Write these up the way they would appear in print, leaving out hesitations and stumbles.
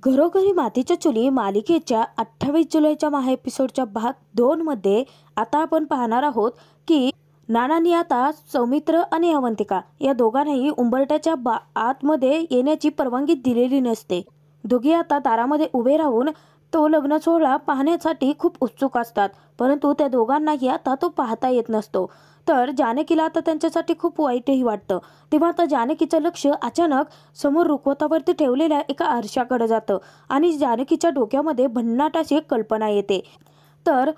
घरोघरी मातीच्या चुली मालिकेच्या 28 जुलैच्या महा एपिसोडच्या भाग 2 मध्ये आता आपण पाहणार आहोत की नानांनी आता सौमित्र आणि अवंतिका या दोघांनाही उंबरठ्याच्या आतमध्ये येण्याची परवानगी दिलेली नसते। दोघे आता दारामध्ये उभे राहून तो लग्न सोहळा पाहण्यासाठी खूप उत्सुक असतात, परंतु त्या दोघांनाही आता तो पाहता येत नसतो। तर जानकीला आता त्यांच्यासाठी खूप वाईटही वाटतं। तेव्हा आता जानकीचं लक्ष अचानक समोर रुखवतावरती ठेवलेल्या एका आरशाकडे जातं आणि जानकीच्या डोक्यामध्ये भन्नाट अशी एक कल्पना येते। तर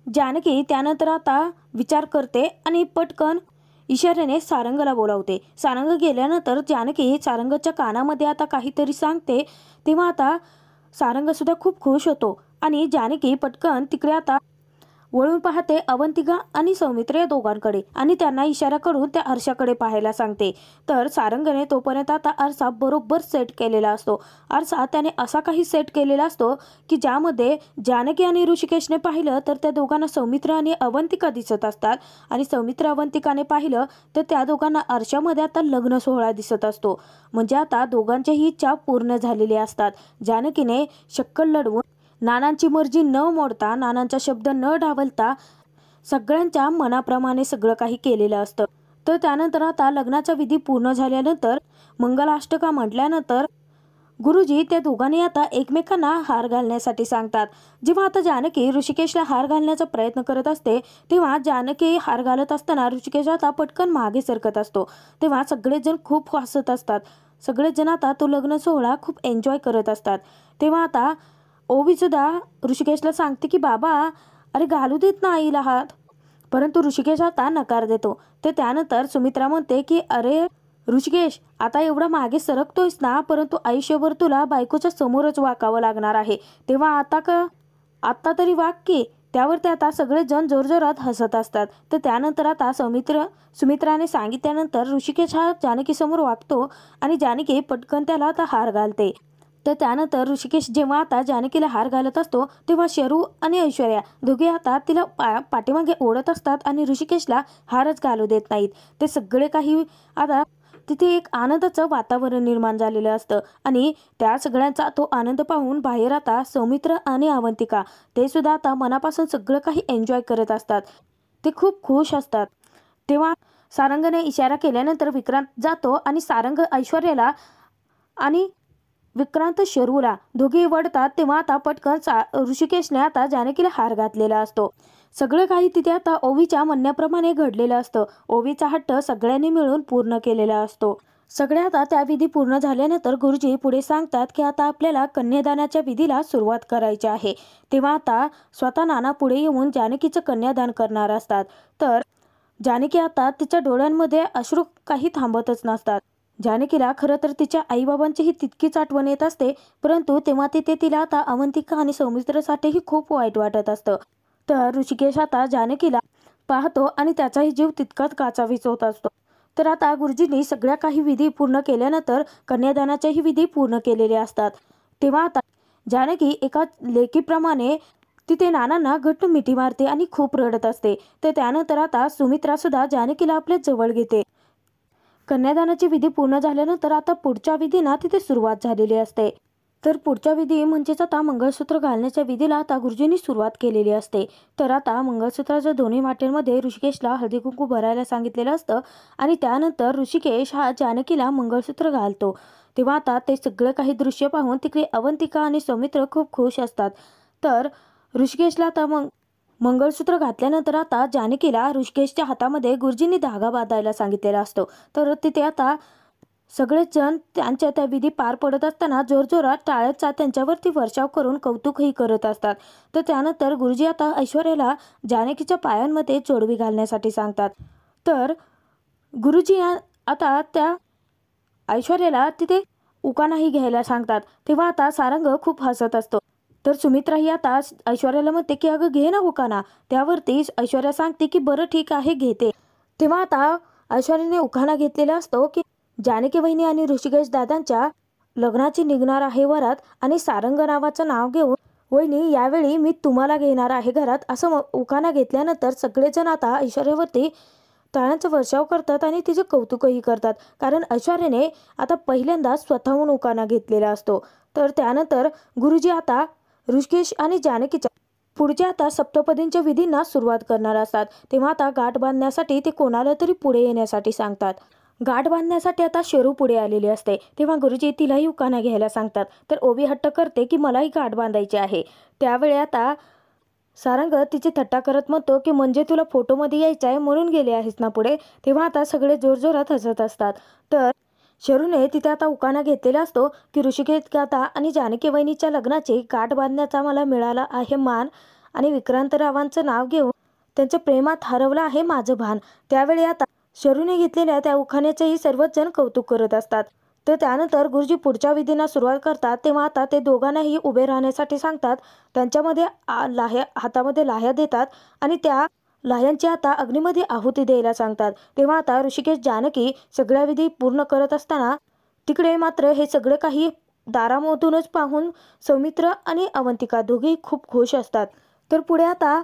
जानकी त्यानंतर आता विचार करते आणि पटकन इशाऱ्याने सारंगला बोलावते। सारंग गेल्यानंतर जानकी सारंगच्या कानामध्ये आता काहीतरी सांगते। तेव्हा आता सारंग सुद्धा खूप खुश होतो आणि जानकी पटकन तिकडे आता वळून पाहते अवंतिका आणि सौमित्र या दोघांकडे आणि त्यांना इशारा करून त्या आरशाकडे पाहायला सांगते। तर सारंगने तोपर्यंत आता आरसा बरोबर सेट केलेला असतो। आरसा त्याने असा काही सेट केलेला असतो की ज्यामध्ये जानकी आणि ऋषिकेशने पाहिलं तर त्या दोघांना सौमित्र आणि अवंतिका दिसत असतात आणि सौमित्र अवंतिकाने पाहिलं तर त्या दोघांना आरशामध्ये आता लग्न सोहळा दिसत असतो। म्हणजे आता दोघांच्याही इच्छा पूर्ण झालेल्या असतात। जानकीने शक्कल लढवून नानांची मर्जी न मोडता, नानांचा शब्द न डावलता सगळ्यांच्या मनाप्रमाणे सगळं काही केलेलं असतं। तर त्यानंतर आता लग्नाचा विधी पूर्ण झाल्यानंतर मंगलाष्टका म्हटल्यानंतर गुरुजी त्या दोघांनी आता एकमेकांना हार घालण्यासाठी सांगतात। जेव्हा आता जानकी ऋषिकेशला हार घालण्याचा प्रयत्न करत असते तेव्हा जानकी हार घालत असताना ऋषिकेश आता पटकन मागे सरकत असतो। तेव्हा सगळेजण खूप हसत असतात। सगळेजण आता तो लग्न सोहळा खूप एन्जॉय करत असतात। तेव्हा आता ओवी सुद्धा ऋषिकेशला सांगते की बाबा अरे घालू देत ना आईला हात, परंतु ऋषिकेश आता नकार देतो। तर त्यानंतर सुमित्रा म्हणते की अरे ऋषिकेश आता एवढा मागे सरकतोयस ना, परंतु आयुष्यभर तुला बायकोच्या समोरच वाकावं लागणार आहे, तेव्हा आता तरी वाग की। त्यावर ते आता सगळेजण जोरजोरात हसत असतात। तर त्यानंतर आता सुमित्राने सांगितल्यानंतर ऋषिकेश हा जानकीसमोर वागतो आणि जानकी पटकन त्याला आता हार घालते। तर त्यानंतर ऋषिकेश जेव्हा आता जानकीला हार घालत असतो तेव्हा शरू आणि ऐश्वर्या दोघे आता तिला पाठीमागे ओढत असतात आणि ऋषिकेशला हारच घालू देत नाहीत। ते सगळे काही आता तिथे एक आनंदाचं वातावरण निर्माण झालेलं असतं आणि त्या सगळ्यांचा तो आनंद पाहून बाहेर आता सौमित्र आणि अवंतिका ते सुद्धा आता मनापासून सगळं काही एन्जॉय करत असतात। ते खूप खुश असतात। तेव्हा सारंगने इशारा केल्यानंतर विक्रांत जातो आणि सारंग ऐश्वर्याला आणि विक्रांत शरूला दोघे वडतात। तेव्हा आता पटकन ऋषिकेशने आता जानकीला हार घातलेला असतो। सगळं काही तिथे आता ओवीच्या म्हणण्याप्रमाणे घडलेलं असतं। ओवीचा हट्ट सगळ्यांनी मिळून पूर्ण केलेला असतो। सगळ्या आता त्या विधी पूर्ण झाल्यानंतर गुरुजी पुढे सांगतात की आता आपल्याला कन्यादानाच्या विधीला सुरुवात करायची आहे। तेव्हा आता स्वतः नाना पुढे येऊन जानकीचं कन्यादान करणार असतात। तर जानकी आता तिच्या डोळ्यांमध्ये अश्रू काही थांबतच नसतात। जानकीला खरं तर तिच्या आईबाबांचीही तितकीच आठवण येत असते, परंतु तेव्हा तिथे तिला आता अवंतिका आणि सौमित्रासाठीही खूप वाईट वाटत असतं। तर ऋषिकेश आता जानकीला पाहतो आणि त्याचाही जीव तितकाच काचावीस होत असतो। तर आता गुरुजींनी सगळ्या काही विधी पूर्ण केल्यानंतर कन्यादानाच्याही विधी पूर्ण केलेले असतात। तेव्हा आता जानकी एका लेकीप्रमाणे तिथे नानांना घट्ट मिठी मारते आणि खूप रडत असते। तर त्यानंतर आता सुमित्रा सुद्धा जानकीला आपल्या जवळ घेते। कन्यादानाची विधी पूर्ण झाल्यानंतर आता पुढच्या विधींना तिथे सुरुवात झालेली असते। तर पुढच्या विधी म्हणजेच आता मंगळसूत्र घालण्याच्या विधीला आता गुरुजींनी सुरुवात केलेली असते। तर आता मंगळसूत्राच्या दोन्ही वाटेमध्ये ऋषिकेशला हळदी कुंकू भरायला सांगितलेलं असतं आणि त्यानंतर ऋषिकेश हा जानकीला मंगळसूत्र घालतो। तेव्हा आता ते सगळं काही दृश्य पाहून तिकडे अवंतिका आणि सौमित्र खूप खुश असतात। तर ऋषिकेशला आता मंगळसूत्र घातल्यानंतर आता जानकीला ऋषिकेशच्या हातामध्ये गुरुजींनी धागा बांधायला सांगितलेला असतो। तर तिथे आता सगळेच जण त्यांच्या त्या विधी पार पडत असताना जोरजोरात टाळ्यांचा त्यांच्यावरती वर्षाव करून कौतुकही करत असतात। तर त्यानंतर गुरुजी आता ऐश्वर्याला जानकीच्या पायांमध्ये जोडवी घालण्यासाठी सांगतात। तर गुरुजी आता त्या ऐश्वर्याला तिथे उकानाही घ्यायला सांगतात। तेव्हा आता सारंग खूप हसत असतो। तर सुमित्रा ही आता ऐश्वर्याला म्हणते की अगं घे ना उकाना। त्यावरती ऐश्वर्या सांगते की बरं ठीक आहे घेते। तेव्हा आता ऐश्वर्याने उखाणा घेतलेला असतो की जानकी वहिनी आणि ऋषिकेश दादांच्या लग्नाची निघणार आहे वरात आणि सारंग नावाचं नाव घेऊन वहिनी यावेळी मी तुम्हाला घेणार आहे घरात, असं उखाणा घेतल्यानंतर सगळेजण आता ऐश्वर्यावरती टाळ्यांचा वर्षाव करतात आणि तिचे कौतुकही करतात, कारण ऐश्वर्याने आता पहिल्यांदा स्वतःहून उखाणा घेतलेला असतो. तर त्यानंतर गुरुजी आता ऋषिकेश आणि जानकीच्या पुढच्या आता सप्तपदींच्या विधींना सुरुवात करणार असतात. तेव्हा आता गाठ बांधण्यासाठी ते कोणाला तरी पुढे येण्यासाठी सांगतात. गाठ बांधण्यासाठी आता शेरू पुढे आलेली असते. तेव्हा गुरुजी तिलाही उखाणा घ्यायला सांगतात. तर ओवी हट्ट करते की मलाही गाठ बांधायची आहे. त्यावेळी आता सारंग तिची थट्टा करत म्हणतो की म्हणजे तुला फोटोमध्ये यायचं आहे म्हणून गेले आहेस ना पुढे. तेव्हा आता सगळे जोरजोरात हसत असतात. तर शरूने तिथे आता उखाणा घेतलेला असतो की ऋषिकेश आता आणि जानकी वहिनीच्या लग्नाची गाठ बांधण्याचा मला मिळाला आहे मान, आणि विक्रांतरावांचं नाव घेऊन त्यांच्या प्रेमात हरवलं आहे माझं भान. त्यावेळी आता शरूने घेतलेल्या त्या उखाण्याचेही सर्वच जण कौतुक करत असतात. तर त्यानंतर गुरुजी पुढच्या विधींना सुरुवात करतात. तेव्हा आता ते दोघांनाही उभे राहण्यासाठी सांगतात. त्यांच्यामध्ये हातामध्ये लाह्या देतात आणि त्या लाह्यांची आता अग्नीमध्ये आहुती द्यायला सांगतात. तेव्हा आता ऋषिकेश जानकी सगळ्या विधी पूर्ण करत असताना तिकडे मात्र हे सगळं काही दारामधूनच पाहून सौमित्र आणि अवंतिका दोघेही खूप खुश असतात. तर पुढे आता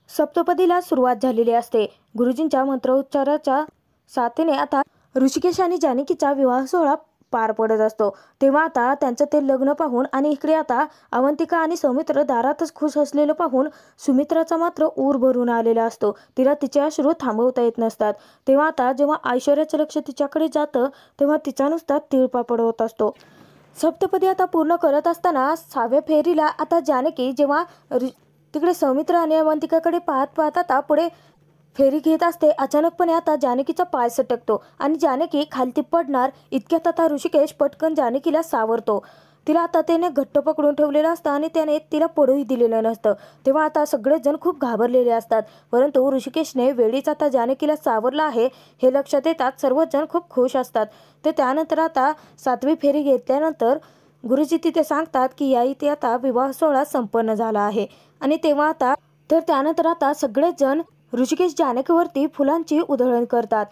सप्तपदीला सुरुवात झालेली असते. गुरुजींच्या मंत्रोच्चाराच्या साथीने आता ऋषिकेश आणि जानकीचा विवाह सोहळा पार पडत असतो. तेव्हा आता त्यांचं ते लग्न पाहून आणि इकडे आता अवंतिका आणि सौमित्र दारातच खुश असलेलं पाहून सुमित्राचा मात्र ऊर भरून आलेला असतो. तिला तिचे अश्रू थांबवता येत नसतात. तेव्हा आता जेव्हा ऐश्वर्याचं लक्ष तिच्याकडे जातं तेव्हा तिचा नुसता तिळपापड होत असतो. सप्तपदी आता पूर्ण करत असताना 6व्या फेरीला आता जानकी जेव्हा तिकडे सौमित्र आणि अवंतिकाकडे पाहत पाहत आता पुढे फेरी घेत असते. अचानकपणे आता जानकीचा पाय सटकतो आणि जानकी खालती पडणार इतक्यात आता ऋषिकेश पटकन जानकीला सावरतो. तिला आता त्याने घट्ट पकडून ठेवलेलं असतं आणि त्याने तिला पडूही दिलेलं नसतं. तेव्हा आता सगळेच जण खूप घाबरलेले असतात. परंतु ऋषिकेशने वेळीच आता जानकीला सावरलं आहे हे लक्षात येतात सर्वच जण खूप खुश असतात. तर त्यानंतर आता 7वी फेरी घेतल्यानंतर गुरुजी तिथे सांगतात की या इथे आता विवाह सोहळा संपन्न झाला आहे. आणि तेव्हा आता त्यानंतर आता सगळेच जण ऋषिकेश जानकीवरती फुलांची उधळण करतात.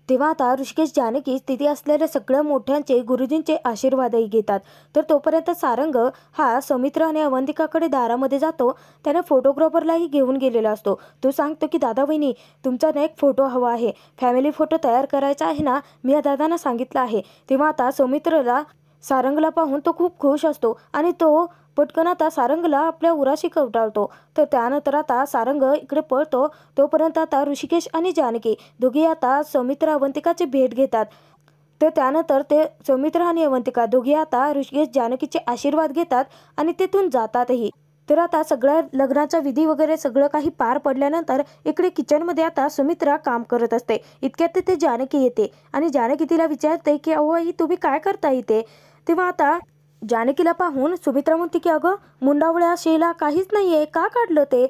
तेव्हा आता ऋषिकेश जानकी तिथे असलेल्या सगळ्या मोठ्यांचे गुरुजींचे आशीर्वादही घेतात. तर तोपर्यंत सारंग हा सौमित्र आणि अवंतिकाकडे दारामध्ये जातो. त्याने फोटोग्राफरलाही घेऊन गेलेला असतो. तो सांगतो की दादा वहिनी तुमचा ना एक फोटो हवा आहे, फॅमिली फोटो तयार करायचा आहे ना, मी या दादांना सांगितलं आहे. तेव्हा आता सौमित्रला सारंगला पाहून तो खूप खुश असतो आणि तो पटकन आता सारंगला आपल्या उराशी कवटाळतो. तर त्यानंतर आता सारंग इकडे पळतो. तोपर्यंत आता ऋषिकेश आणि जानकी दोघे आता सौमित्र अवंतिकाची भेट घेतात. तर त्यानंतर ते सौमित्र आणि अवंतिका दोघे आता ऋषिकेश जानकीचे आशीर्वाद घेतात आणि तिथून जातातही. तर आता सगळ्या लग्नाचा विधी वगैरे सगळं काही पार पडल्यानंतर इकडे किचनमध्ये आता सुमित्रा काम करत असते. इतक्यात तिथे जानकी येते आणि जानकी तिला विचारते की अहो आई तुम्ही काय करता इथे. तेव्हा आता जानकीला पाहून सुमित्रा म्हणते की अगं मुंडावळ्या शेला काहीच नाहीये, का काढलं ते.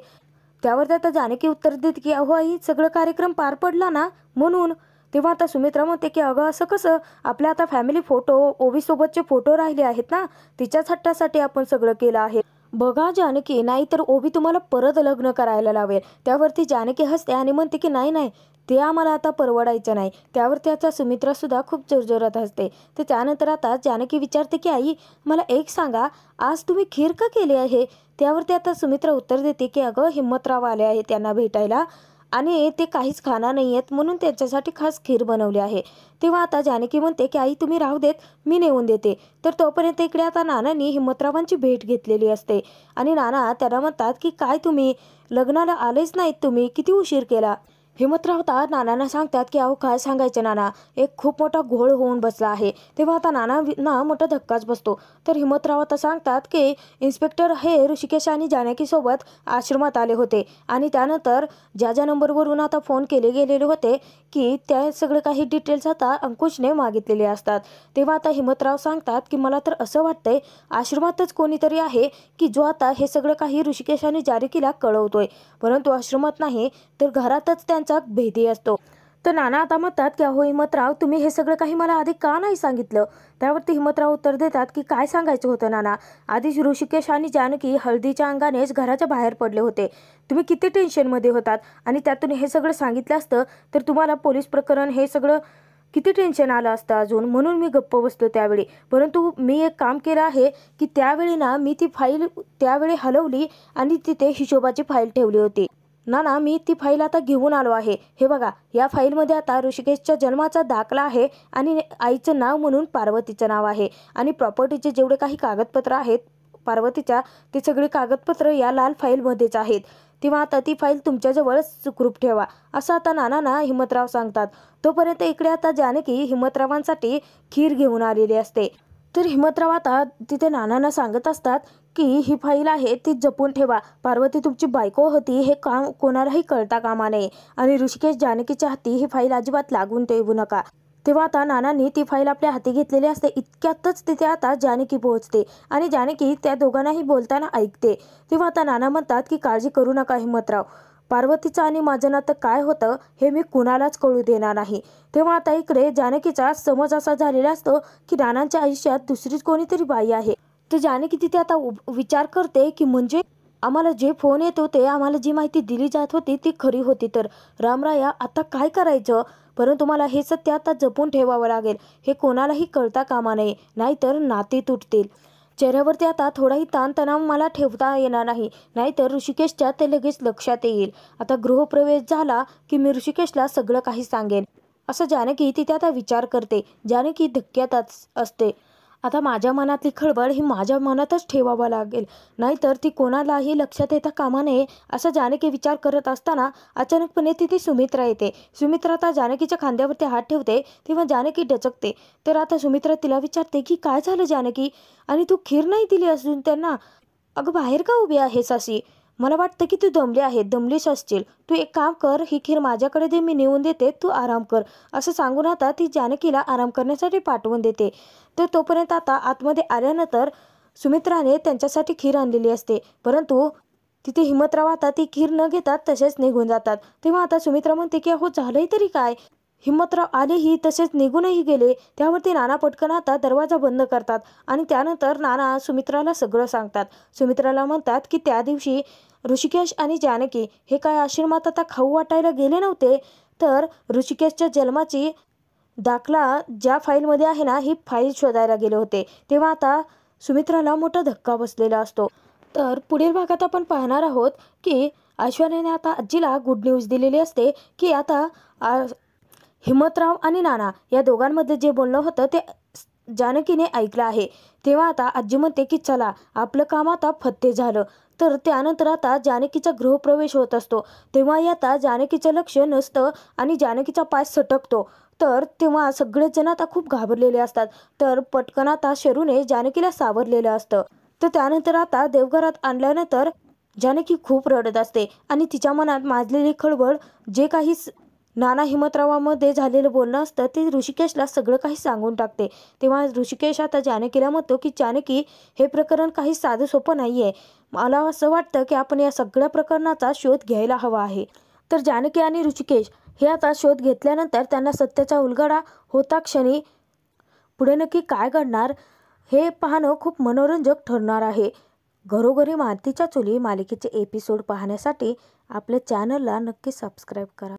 त्यावर आता जानकी उत्तर देते की अहो आई सगळं कार्यक्रम पार पडला ना म्हणून. तेव्हा आता सुमित्रा म्हणते की अगं असं कसं, आपल्या आता फॅमिली फोटो ओवीसोबतचे फोटो राहिले आहेत ना, तिच्याच हट्टासाठी आपण सगळं केलं आहे. बघा जानकी, नाही तर ओवी तुम्हाला परत लग्न करायला लावेल. त्यावरती जानकी हसते आणि म्हणते की नाही नाही ते आम्हाला आता परवडायचं नाही. त्यावरती आता सुमित्रा सुद्धा खूप जोरजोरात हसते. तर त्यानंतर आता जानकी विचारते की आई मला एक सांगा, आज तुम्ही खीर का केली आहे. त्यावरती आता सुमित्रा उत्तर देते की अगं हिम्मतराव आले आहे त्यांना भेटायला आणि ते काहीच खाणार नाही आहेत म्हणून त्यांच्यासाठी खास खीर बनवली आहे. तेव्हा आता जानकी म्हणते की आई तुम्ही राहू देत, मी नेऊन देते. तर तोपर्यंत इकडे आता नानांनी हिम्मतरावांची भेट घेतलेली असते आणि नाना त्यांना म्हणतात की काय तुम्ही लग्नाला आलेच नाहीत, तुम्ही किती उशीर केला. हिम्मतराव आता नानांना सांगतात की अहो काय सांगायचं नाना, एक खूप मोठा घोळ होऊन बसला आहे. तेव्हा आता नाना मोठा धक्काच बसतो. तर हिम्मतराव आता सांगतात की इन्स्पेक्टर हे ऋषिकेश आणि जानकीसोबत आश्रमात आले होते आणि त्यानंतर ज्या नंबरवरून आता फोन केले गेलेले होते की त्या सगळे काही डिटेल्स आता अंकुशने मागितलेले असतात. तेव्हा आता हिम्मतराव सांगतात की मला तर असं वाटतंय आश्रमातच कोणीतरी आहे की जो आता हे सगळं काही ऋषिकेश आणि जानकीला कळवतोय, परंतु आश्रमात नाही तर घरातच त्यांचा भेदी असतो. तर नाना आता म्हणतात की अहो हिम्मतराव तुम्ही हे सगळं काही मला आधी का नाही सांगितलं. त्यावरती हिम्मतराव उत्तर देतात की काय सांगायचं होतं नाना, आधीच ऋषिकेश आणि जानकी हळदीच्या अंगानेच घराच्या बाहेर पडले होते. तुम्ही किती टेन्शनमध्ये होतात आणि त्यातून हे सगळं सांगितलं असतं तर तुम्हाला पोलीस प्रकरण हे सगळं किती टेन्शन आलं असतं अजून, म्हणून मी गप्प बसतो त्यावेळी. परंतु मी एक काम केलं आहे की त्यावेळी ना मी ती फाईल त्यावेळी हलवली आणि तिथे हिशोबाची फाईल ठेवली होती. नाना मी ती फाईल आता घेऊन आलो आहे, हे बघा या फाईलमध्ये आता ऋषिकेशच्या जन्माचा दाखला आहे आणि आईचं नाव म्हणून पार्वतीचं नाव आहे आणि प्रॉपर्टीचे जेवढे काही कागदपत्र आहेत पार्वतीच्या ते सगळे कागदपत्र या लाल फाईलमध्येच आहेत, तेव्हा आता ती फाईल तुमच्याजवळ सुखरूप ठेवा असं आता नानांना हिम्मतराव सांगतात. तोपर्यंत इकडे आता जानकी हिम्मतरावांसाठी खीर घेऊन आलेली असते. तर हिम्मतराव आता तिथे नानांना सांगत असतात की ही फाईल आहे ती जपून ठेवा, पार्वती तुमची बायको होती हे काम कोणालाही कळता कामा नये आणि ऋषिकेश जानकीच्या हाती ही फाईल अजिबात लागून देऊ नका. तेव्हा आता नानांनी ती फाईल आपल्या हाती घेतलेली असते. इतक्यातच तिथे आता जानकी पोहोचते आणि जानकी त्या दोघांनाही बोलताना ऐकते. तेव्हा आता नाना म्हणतात की काळजी करू नका हिम्मतराव, पार्वतीचं आणि माझं नातं काय होतं हे मी कुणालाच कळू देणार नाही. तेव्हा आता इकडे जानकीचा समज असा झालेला असतो की नानांच्या आयुष्यात दुसरीच कोणीतरी बाई आहे. तर जानकी तिथे आता विचार करते की म्हणजे आम्हाला जे फोन येत होते, आम्हाला जी माहिती दिली जात होती ती खरी होती, तर रामराया आता काय करायचं. परंतु मला हे सत्य आता जपून ठेवावं लागेल, हे कोणालाही कळता कामा नये, नाहीतर नाते तुटतील. चेहऱ्यावरती आता थोडाही ताणतणाव मला ठेवता येणार नाही, नाहीतर ऋषिकेशच्या ते लगेच लक्षात येईल. आता गृहप्रवेश झाला की मी ऋषिकेशला सगळं काही सांगेन असं जानकी तिथे आता विचार करते. जानकी धक्क्यातच असते. आता माझ्या मनातली खळबळ ही माझ्या मनातच ठेवावं लागेल, नाहीतर ती कोणालाही लक्षात येता कामा नये असं जानकी विचार करत असताना अचानकपणे तिथे सुमित्रा येते. सुमित्रा आता जानकीच्या खांद्यावरती हात ठेवते तेव्हा जानकी डचकते. तर आता सुमित्रा तिला विचारते की काय झालं जानकी, आणि तू खीर नाही दिली असून त्यांना. अगं बाहेर का उभी आहेस अशी, मला वाटतं की तू दमलीस असशील, तू एक काम कर ही खीर माझ्याकडे दे, मी नेऊन देते, तू आराम कर असं सांगून आता ती जानकीला आराम करण्यासाठी पाठवून देते. तर तोपर्यंत आता आतमध्ये आल्यानंतर सुमित्राने त्यांच्यासाठी खीर आणलेली असते, परंतु तिथे हिम्मतराव आता ती खीर न घेतात तसेच निघून जातात. तेव्हा आता सुमित्रा म्हणते की अहो झालंय तरी काय. हिम्मतराव आलेही तसेच निघूनही गेले. त्यावरती नाना पटकन आता दरवाजा बंद करतात आणि त्यानंतर नाना सुमित्राला सगळं सांगतात. सुमित्राला म्हणतात की त्या दिवशी ऋषिकेश आणि जानकी हे काय आश्रमात आता खाऊ वाटायला गेले नव्हते, तर ऋषिकेशच्या जन्माची दाखला ज्या फाईलमध्ये आहे ना ही फाईल शोधायला गेले होते. तेव्हा आता सुमित्राला मोठा धक्का बसलेला असतो. तर पुढील भागात आपण पाहणार आहोत की ऐश्वर्याने आता आजीला गुड न्यूज दिलेली असते की आता हिम्मतराव आणि नाना या दोघांमध्ये जे बोलणं होतं ते जानकीने ऐकलं आहे. तेव्हा आता आजी म्हणते की चला आपलं काम आता फत्ते झालं. तर त्यानंतर आता जानकीचा गृहप्रवेश होत असतो. तेव्हा आता जानकीचं लक्ष नसतं आणि जानकीचा पाय सटकतो. तर तेव्हा सगळेच जण आता खूप घाबरलेले असतात. तर पटकन आता शरूने जानकीला सावरलेलं असतं. तर त्यानंतर आता देवघरात आणल्यानंतर जानकी खूप रडत असते आणि तिच्या मनात माजलेली खळबळ जे काही नाना हिम्मतरावामध्ये झालेलं बोलणं असतं ते ऋषिकेशला सगळं काही सांगून टाकते. तेव्हा ऋषिकेश आता जानकीला म्हणतो की जानकी हे प्रकरण काही साधं सोपं नाही आहे, मला असं वाटतं की आपण या सगळ्या प्रकरणाचा शोध घ्यायला हवा आहे. तर जानकी आणि ऋषिकेश हे आता शोध घेतल्यानंतर त्यांना सत्याचा उलगडा होता क्षणी पुढे नक्की काय घडणार हे पाहणं खूप मनोरंजक ठरणार आहे. घरोघरी मातीच्या चुली मालिकेचे एपिसोड पाहण्यासाठी आपल्या चॅनलला नक्की सबस्क्राईब करा.